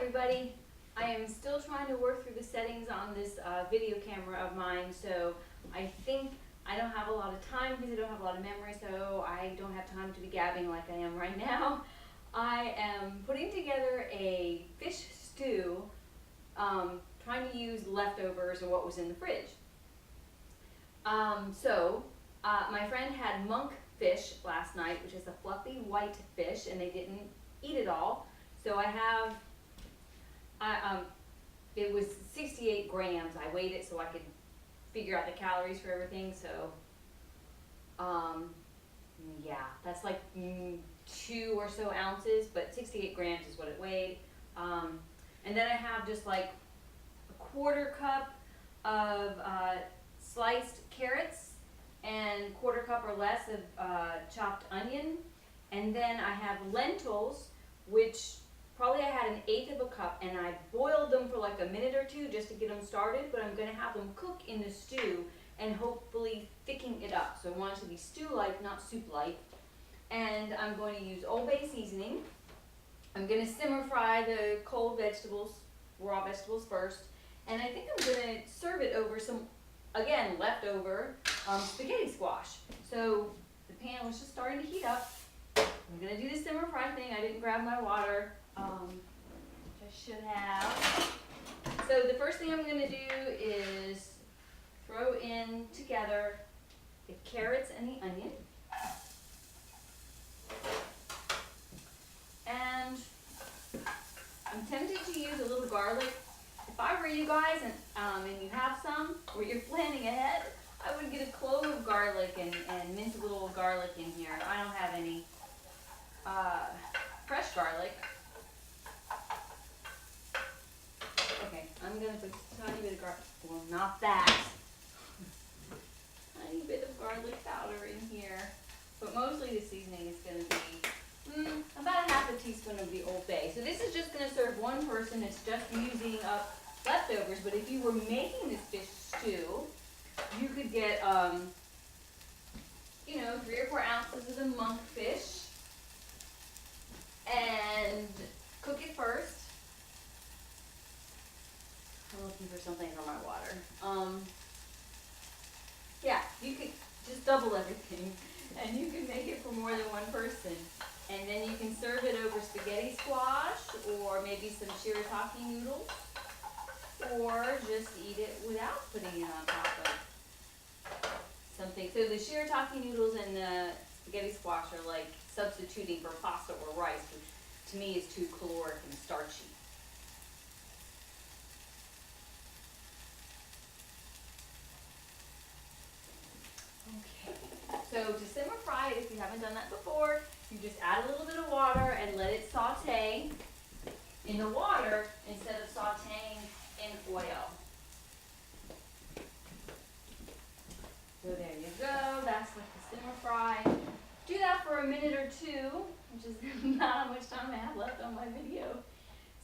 everybody. I am still trying to work through the settings on this video camera of mine, so I think I don't have a lot of time because I don't have a lot of memory, so I don't have time to be gabbing like I am right now. I am putting together a fish stew, trying to use leftovers or what was in the fridge. My friend had monk fish last night, which is a fluffy white fish, and they didn't eat it all. So it was 68 grams. I weighed it so I could figure out the calories for everything. So, yeah, that's like 2 or so ounces, but 68 grams is what it weighed. And then I have just like a 1/4 cup of sliced carrots and 1/4 cup or less of chopped onion. And then I have lentils, which probably I had 1/8 of a cup, and I boiled them for like a minute or 2 just to get them started, but I'm going to have them cook in the stew and hopefully thicken it up. So I want it to be stew-like, not soup-like. And I'm going to use Old Bay seasoning. I'm going to simmer fry the cold vegetables, raw vegetables first, and I think I'm going to serve it over some, again, leftover spaghetti squash. So the pan was just starting to heat up. I'm going to do the simmer fry thing. I didn't grab my water, which I should have. So the first thing I'm going to do is throw in together the carrots and the onion. And I'm tempted to use a little garlic. If I were you guys and you have some, or you're planning ahead, I would get a clove of garlic and mince a little garlic in here. I don't have any fresh garlic. Okay, I'm going to put a tiny bit of garlic. Well, not that. Tiny bit of garlic powder in here. But mostly the seasoning is going to be about 1/2 teaspoon of the Old Bay. So this is just going to serve one person. It's just using up leftovers. But if you were making this fish stew, you could get, 3 or 4 ounces of the monk fish and cook it first. I'm looking for something for my water. Yeah, you could just double everything, and you can make it for more than one person. And then you can serve it over spaghetti squash, or maybe some shirataki noodles, or just eat it without putting it on top of something. So the shirataki noodles and the spaghetti squash are like substituting for pasta or rice, which to me is too caloric and starchy. Okay, so to simmer fry it, if you haven't done that before, you just add a little bit of water and let it saute in the water instead of sauteing in oil. So there you go, that's like the simmer fry. Do that for a minute or 2, which is not how much time I have left on my video.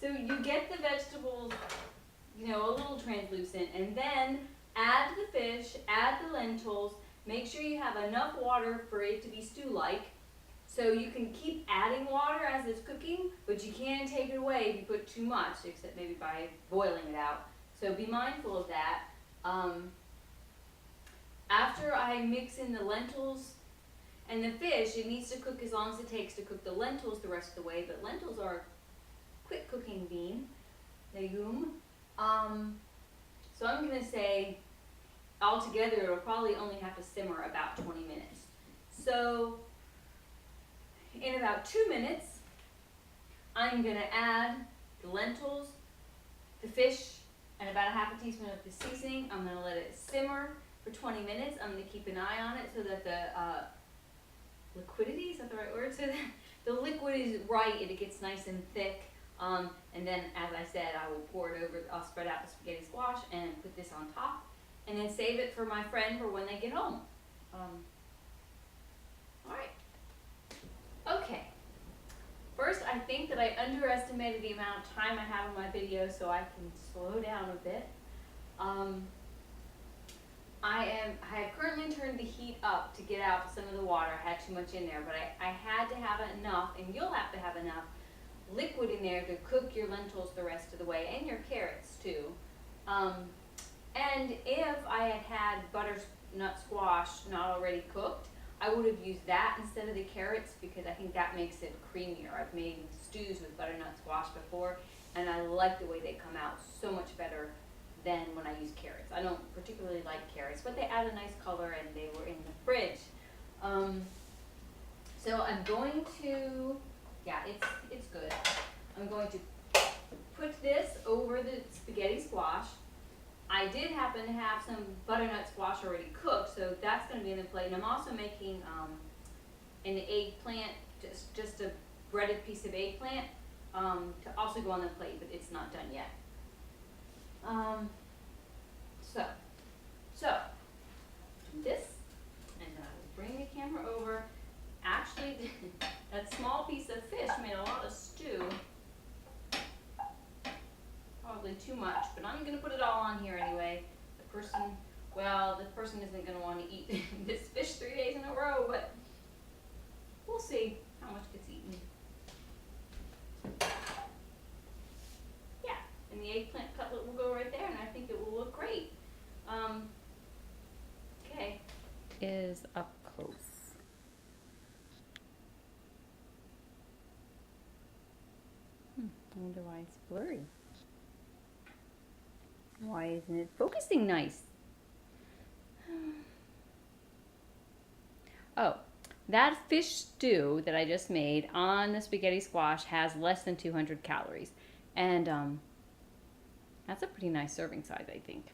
So you get the vegetables, a little translucent, and then add the fish, add the lentils. Make sure you have enough water for it to be stew-like. So you can keep adding water as it's cooking, but you can take it away if you put too much, except maybe by boiling it out. So be mindful of that. After I mix in the lentils and the fish, it needs to cook as long as it takes to cook the lentils the rest of the way, but lentils are a quick cooking bean, legume. So I'm going to say altogether it'll probably only have to simmer about 20 minutes. So in about 2 minutes, I'm going to add the lentils, the fish, and about 1/2 teaspoon of the seasoning. I'm going to let it simmer for 20 minutes. I'm going to keep an eye on it so that the liquidity, is that the right word? So that the liquid is right and it gets nice and thick. And then, as I said, I will pour it over, I'll spread out the spaghetti squash and put this on top. And then save it for my friend for when they get home. Alright. Okay. First, I think that I underestimated the amount of time I have in my video, so I can slow down a bit. I have currently turned the heat up to get out some of the water. I had too much in there, but I had to have enough, and you'll have to have enough liquid in there to cook your lentils the rest of the way, and your carrots too. And if I had had butternut squash not already cooked, I would have used that instead of the carrots because I think that makes it creamier. I've made stews with butternut squash before, and I like the way they come out so much better than when I use carrots. I don't particularly like carrots, but they add a nice color and they were in the fridge. So I'm going to, yeah, it's good. I'm going to put this over the spaghetti squash. I did happen to have some butternut squash already cooked, so that's going to be in the plate. And I'm also making an eggplant, just a breaded piece of eggplant to also go on the plate, but it's not done yet. So do this, and then I will bring the camera over. Actually, that small piece of fish made a lot of stew. Probably too much, but I'm going to put it all on here anyway. The person isn't going to want to eat this fish 3 days in a row, but we'll see how much gets eaten. Yeah, and the eggplant cutlet will go right there, and I think it will look great. Okay. Is up close. I wonder why it's blurry. Why isn't it focusing nice? Oh, that fish stew that I just made on the spaghetti squash has less than 200 calories. And that's a pretty nice serving size, I think.